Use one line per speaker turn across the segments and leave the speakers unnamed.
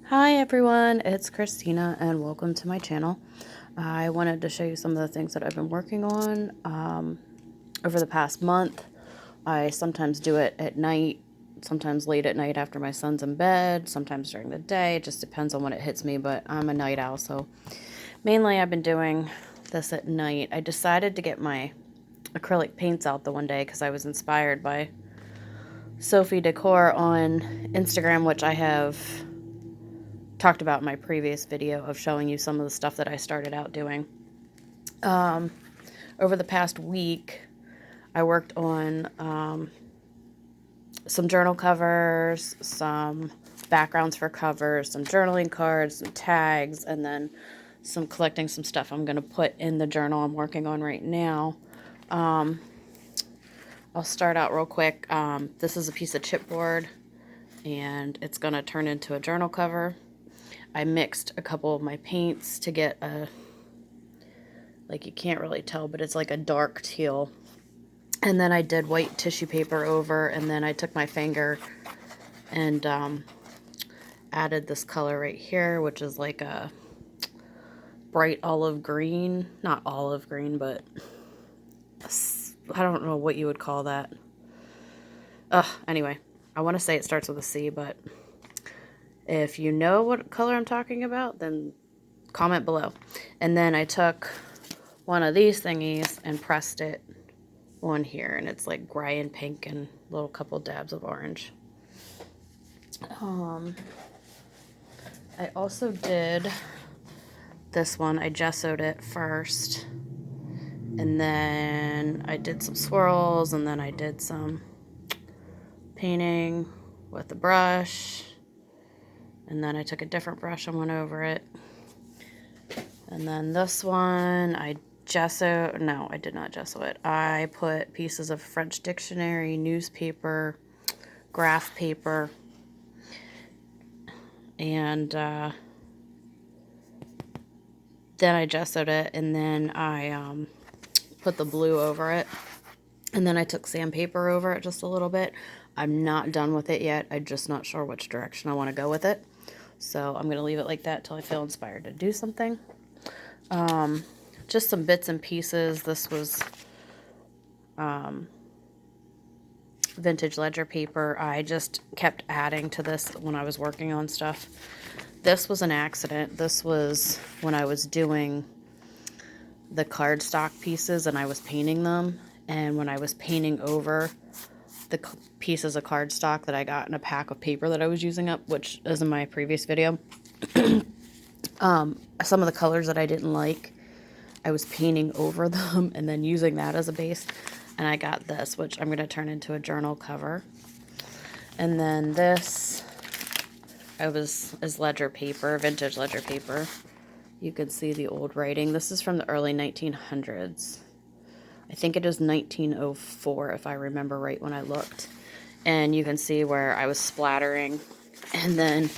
Hi everyone, it's Christina and welcome to my channel. I wanted to show you some of the things that I've been working on over the past month. I sometimes do it at night, sometimes late at night after my son's in bed, sometimes during the day. It just depends on when it hits me, but I'm a night owl, so mainly I've been doing this at night. I decided to get my acrylic paints out the one day because I was inspired by Sophie Decor on Instagram, which I have talked about in my previous video of showing you some of the stuff that I started out doing. Over the past week, I worked on some journal covers, some backgrounds for covers, some journaling cards, some tags, and then collecting some stuff I'm going to put in the journal I'm working on right now. I'll start out real quick. This is a piece of chipboard, and it's going to turn into a journal cover. I mixed a couple of my paints to get a, like you can't really tell, but it's like a dark teal. And then I did white tissue paper over, and then I took my finger and added this color right here, which is like a bright olive green. Not olive green, but I don't know what you would call that. Anyway, I want to say it starts with a C, but if you know what color I'm talking about, then comment below. And then I took one of these thingies and pressed it on here, and it's like gray and pink and a little couple dabs of orange. I also did this one. I gessoed it first, and then I did some swirls, and then I did some painting with the brush, and then I took a different brush and went over it. And then this one, I did not gesso it. I put pieces of French dictionary, newspaper, graph paper, and then I gessoed it, and then I put the blue over it, and then I took sandpaper over it just a little bit. I'm not done with it yet. I'm just not sure which direction I want to go with it. So I'm going to leave it like that till I feel inspired to do something. Just some bits and pieces. This was vintage ledger paper. I just kept adding to this when I was working on stuff. This was an accident. This was when I was doing the cardstock pieces and I was painting them. And when I was painting over the pieces of cardstock that I got in a pack of paper that I was using up, which is in my previous video, some of the colors that I didn't like, I was painting over them and then using that as a base. And I got this, which I'm going to turn into a journal cover. And then this is ledger paper, vintage ledger paper. You can see the old writing. This is from the early 1900s. I think it is 1904, if I remember right when I looked. And you can see where I was splattering. And then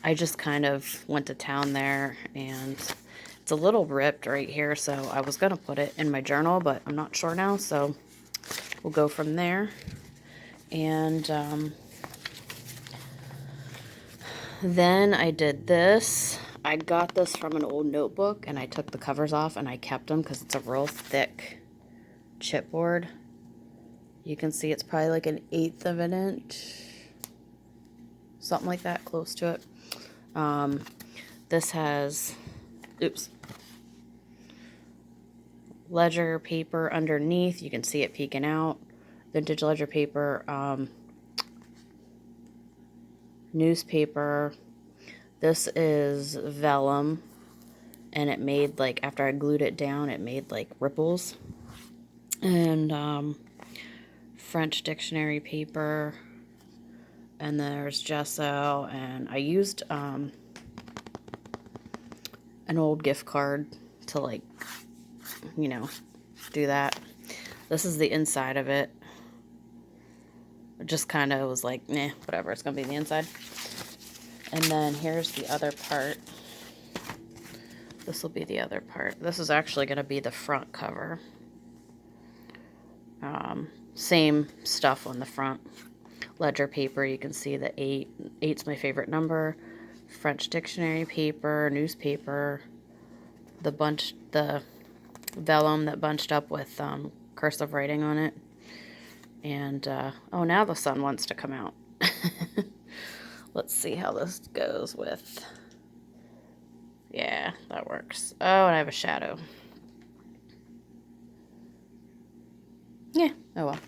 I just kind of went to town there, and it's a little ripped right here, so I was going to put it in my journal, but I'm not sure now, so we'll go from there. And then I did this. I got this from an old notebook, and I took the covers off, and I kept them because it's a real thick chipboard. You can see it's probably like 1/8 of an inch. Something like that, close to it. This has, ledger paper underneath. You can see it peeking out. Vintage ledger paper, newspaper. This is vellum, and it made like, after I glued it down, it made like ripples. And French dictionary paper, and there's gesso, and I used an old gift card to, like, you know, do that. This is the inside of it. It just kind of was like, nah, whatever, it's gonna be the inside. And then here's the other part. This will be the other part. This is actually gonna be the front cover. Same stuff on the front. ledger paper. You can see the 8. 8's my favorite number. French dictionary paper, newspaper, the vellum that bunched up with cursive writing on it. And, oh, now the sun wants to come out. Let's see how this goes with... Yeah, that works. Oh, and I have a shadow. Yeah, oh well.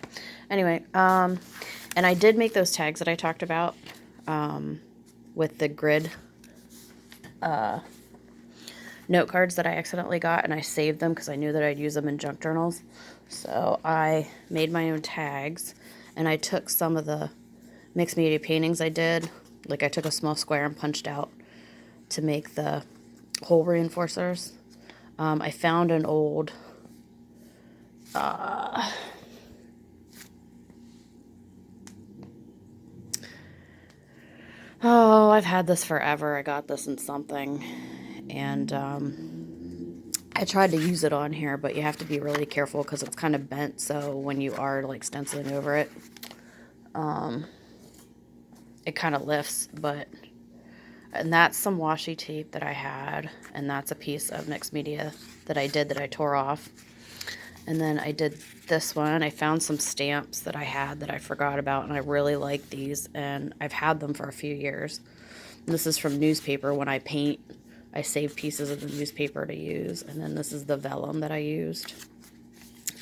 Anyway, and I did make those tags that I talked about with the grid note cards that I accidentally got, and I saved them because I knew that I'd use them in junk journals. So I made my own tags, and I took some of the mixed media paintings I did. Like I took a small square and punched out to make the hole reinforcers. I found an old oh, I've had this forever. I got this in something, and I tried to use it on here, but you have to be really careful because it's kind of bent, so when you are like stenciling over it, it kind of lifts. And that's some washi tape that I had, and that's a piece of mixed media that I did that I tore off. And then I did this one. I found some stamps that I had that I forgot about, and I really like these, and I've had them for a few years. And this is from newspaper. When I paint, I save pieces of the newspaper to use. And then this is the vellum that I used.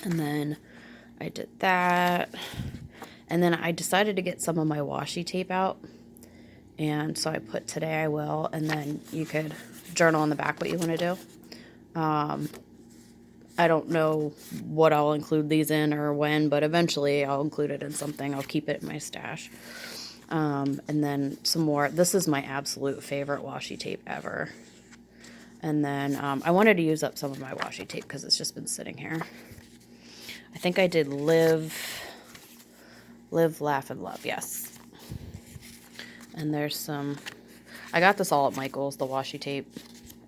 And then I did that. And then I decided to get some of my washi tape out. And so I put today I will, and then you could journal on the back what you want to do. I don't know what I'll include these in or when, but eventually I'll include it in something. I'll keep it in my stash. And then some more. This is my absolute favorite washi tape ever. And then I wanted to use up some of my washi tape because it's just been sitting here. I think I did live, laugh, and love. Yes. And there's some, I got this all at Michael's, the washi tape,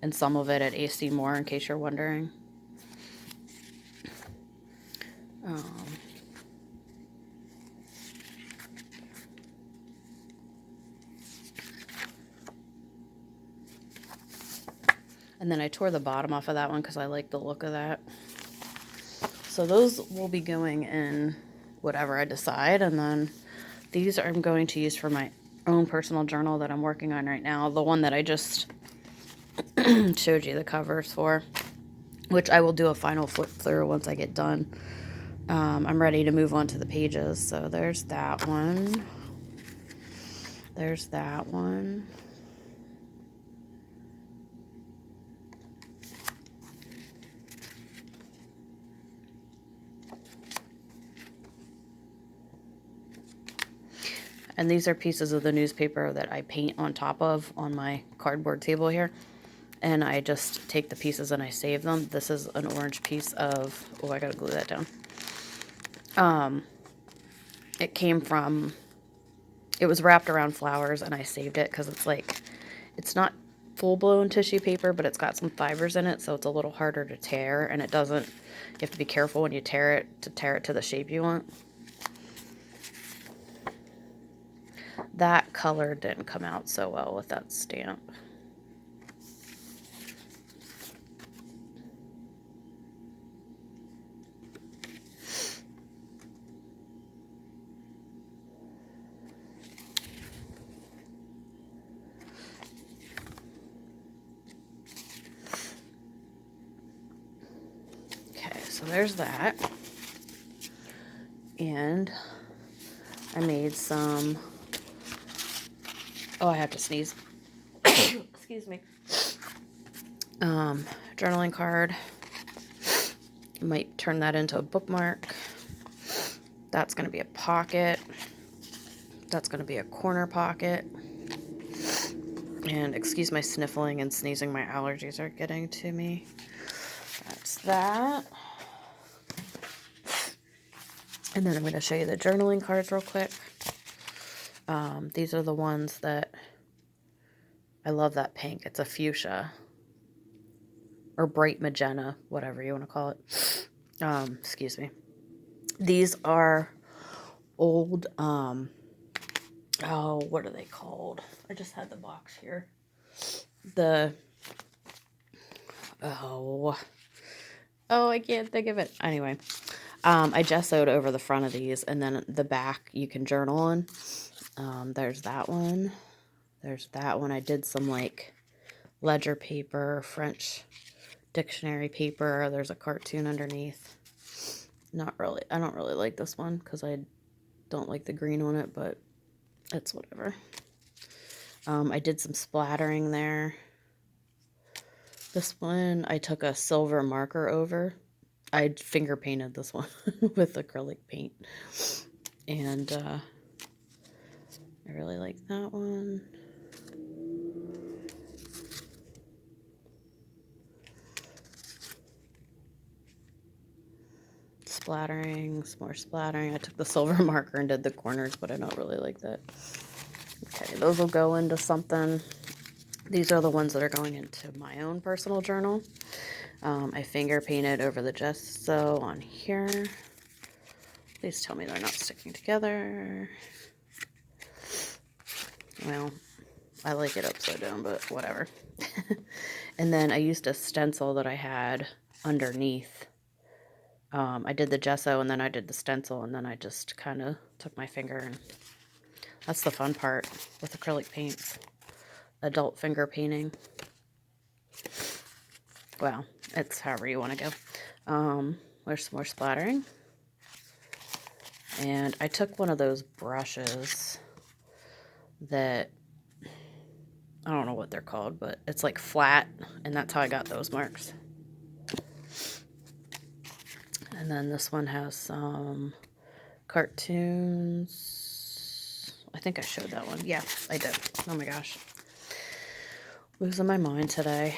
and some of it at AC Moore, in case you're wondering. And then I tore the bottom off of that one because I like the look of that. So those will be going in whatever I decide. And then these I'm going to use for my own personal journal that I'm working on right now. The one that I just showed you the covers for, which I will do a final flip through once I get done. I'm ready to move on to the pages. So there's that one. There's that one. And these are pieces of the newspaper that I paint on top of on my cardboard table here. And I just take the pieces and I save them. This is an orange piece of, oh, I gotta glue that down. It came from, it was wrapped around flowers, and I saved it because it's like, it's not full-blown tissue paper, but it's got some fibers in it, so it's a little harder to tear, and it doesn't, you have to be careful when you tear it to the shape you want. That color didn't come out so well with that stamp. Okay, so there's that. And I made some, oh, I have to sneeze. Excuse me. Journaling card. I might turn that into a bookmark. That's going to be a pocket. That's going to be a corner pocket. And excuse my sniffling and sneezing, my allergies are getting to me. That's that. And then I'm going to show you the journaling cards real quick. These are the ones that, I love that pink. It's a fuchsia. Or bright magenta, whatever you want to call it. Excuse me. These are old oh, what are they called? I just had the box here. Oh, I can't think of it. Anyway, I gessoed over the front of these, and then the back you can journal on. There's that one. There's that one. I did some like ledger paper, French dictionary paper. There's a cartoon underneath. Not really. I don't really like this one because I don't like the green on it, but it's whatever. I did some splattering there. This one I took a silver marker over. I finger painted this one with acrylic paint. And I really like that one. Splattering, some more splattering. I took the silver marker and did the corners, but I don't really like that. Okay, those will go into something. These are the ones that are going into my own personal journal. I finger painted over the gesso on here. Please tell me they're not sticking together. Well, I like it upside down, but whatever. And then I used a stencil that I had underneath. I did the gesso and then I did the stencil, and then I just kind of took my finger, and that's the fun part with acrylic paints. Adult finger painting. Well, it's however you want to go. There's some more splattering. And I took one of those brushes that, I don't know what they're called, but it's like flat, and that's how I got those marks. And then this one has some cartoons. I think I showed that one. Yeah, I did. Oh my gosh. Losing my mind today.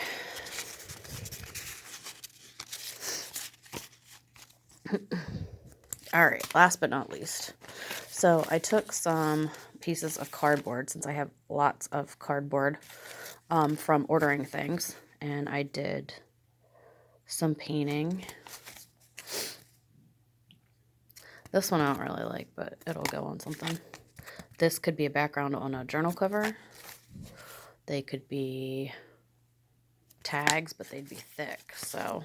All right, last but not least. So I took some pieces of cardboard, since I have lots of cardboard from ordering things, and I did some painting. This one I don't really like, but it'll go on something. This could be a background on a journal cover. They could be tags, but they'd be thick, so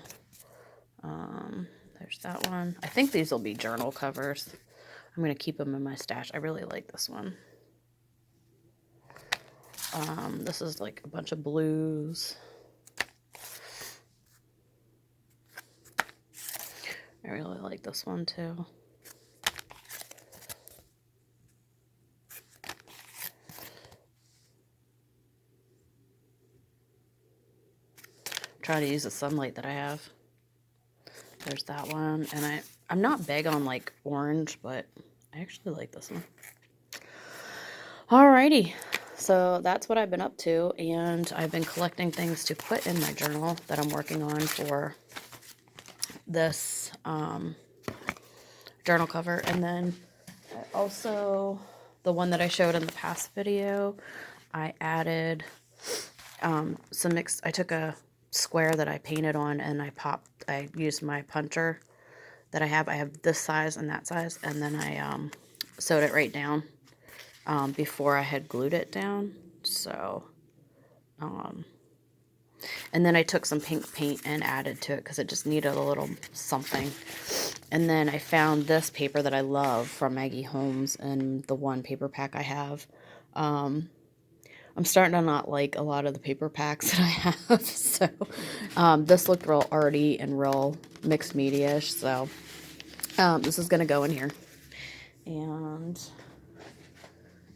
there's that one. I think these will be journal covers. I'm going to keep them in my stash. I really like this one. This is like a bunch of blues. I really like this one too. Try to use the sunlight that I have. There's that one, and I'm not big on like orange, but I actually like this one. Alrighty, so that's what I've been up to, and I've been collecting things to put in my journal that I'm working on for this journal cover. And then I also, the one that I showed in the past video, I added some mixed, I took a square that I painted on, and I used my puncher that I have this size and that size, and then I sewed it right down before I had glued it down. So and then I took some pink paint and added to it because it just needed a little something. And then I found this paper that I love from Maggie Holmes, and the one paper pack I have. I'm starting to not like a lot of the paper packs that I have. So this looked real arty and real mixed media-ish. So this is going to go in here. And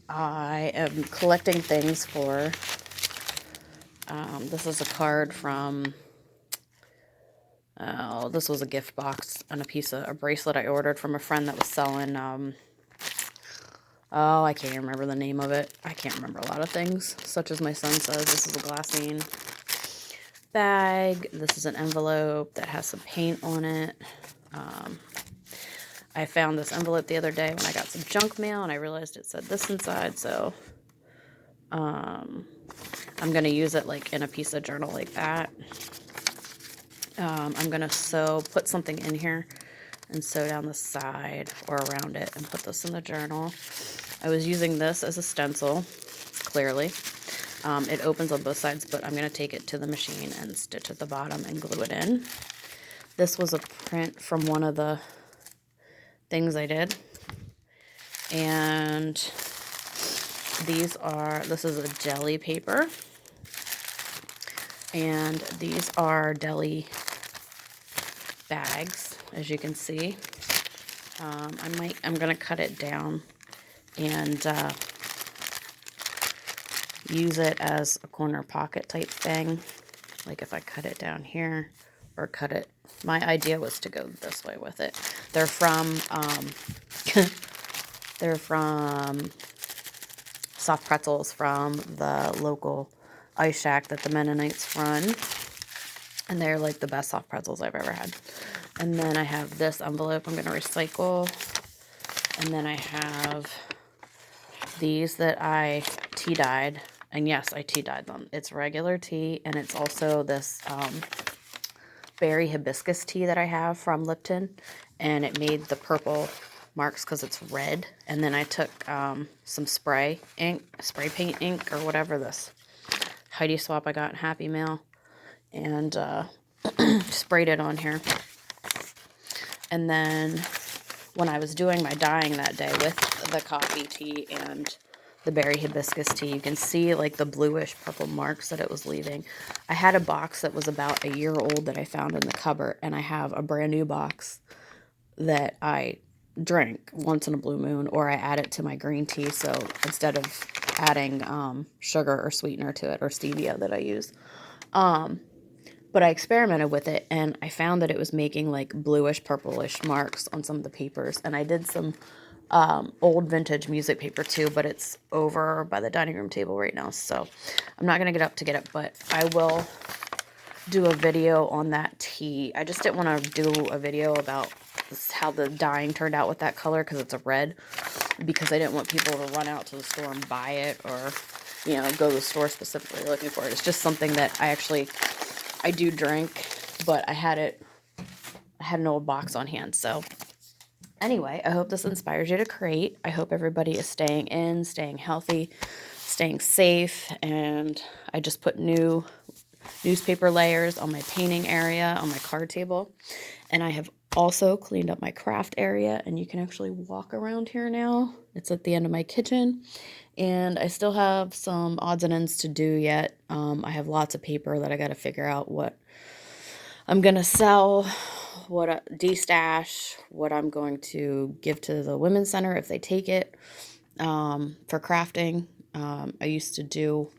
I am collecting things for, this is a card from, this was a gift box and a bracelet I ordered from a friend that was selling, I can't remember the name of it. I can't remember a lot of things, such as my son says. This is a glassine bag. This is an envelope that has some paint on it. I found this envelope the other day when I got some junk mail, and I realized it said this inside, so I'm going to use it like in a piece of journal like that. I'm going to put something in here and sew down the side or around it and put this in the journal. I was using this as a stencil, clearly. It opens on both sides, but I'm going to take it to the machine and stitch at the bottom and glue it in. This was a print from one of the things I did. And this is a deli paper. And these are deli bags, as you can see. I'm going to cut it down and use it as a corner pocket type thing. Like if I cut it down here or cut it, my idea was to go this way with it. They're from, they're from soft pretzels from the local ice shack that the Mennonites run. And they're like the best soft pretzels I've ever had. And then I have this envelope I'm going to recycle. And then I have these that I tea dyed. And yes, I tea dyed them. It's regular tea, and it's also this berry hibiscus tea that I have from Lipton. And it made the purple marks because it's red. And then I took some spray paint ink, or whatever this Heidi Swap I got in Happy Mail, and sprayed it on here. And then when I was doing my dyeing that day with the coffee tea and the berry hibiscus tea, you can see like the bluish purple marks that it was leaving. I had a box that was about a year old that I found in the cupboard, and I have a brand new box that I drink once in a blue moon, or I add it to my green tea. So instead of adding sugar or sweetener to it, or stevia that I use. But I experimented with it, and I found that it was making like bluish purplish marks on some of the papers. And I did some old vintage music paper too, but it's over by the dining room table right now, so I'm not going to get up to get it, but I will do a video on that tea. I just didn't want to do a video about how the dyeing turned out with that color, because it's a red, because I didn't want people to run out to the store and buy it, or, you know, go to the store specifically looking for it. It's just something that I do drink, but I had an old box on hand. So anyway, I hope this inspires you to create. I hope everybody is staying in, staying healthy, staying safe. And I just put new newspaper layers on my painting area on my card table. And I have also cleaned up my craft area, and you can actually walk around here now. It's at the end of my kitchen. And I still have some odds and ends to do yet. I have lots of paper that I got to figure out what I'm going to sell, what de-stash, what I'm going to give to the Women's Center if they take it for crafting. I used to do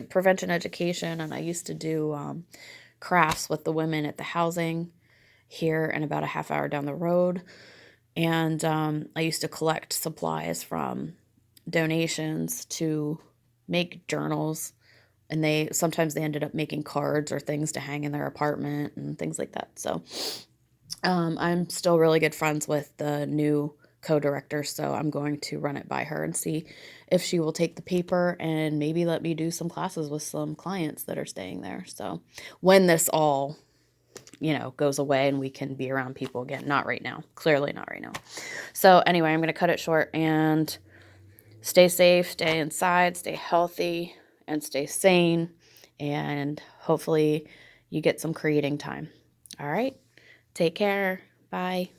prevention education, and I used to do crafts with the women at the housing here and about a half hour down the road. And I used to collect supplies from donations to make journals. And sometimes they ended up making cards or things to hang in their apartment and things like that. So I'm still really good friends with the new co-director, so I'm going to run it by her and see if she will take the paper and maybe let me do some classes with some clients that are staying there. So when this all, goes away and we can be around people again. Not right now. Clearly not right now. So anyway, I'm going to cut it short, and stay safe, stay inside, stay healthy, and stay sane, and hopefully you get some creating time. All right. Take care. Bye.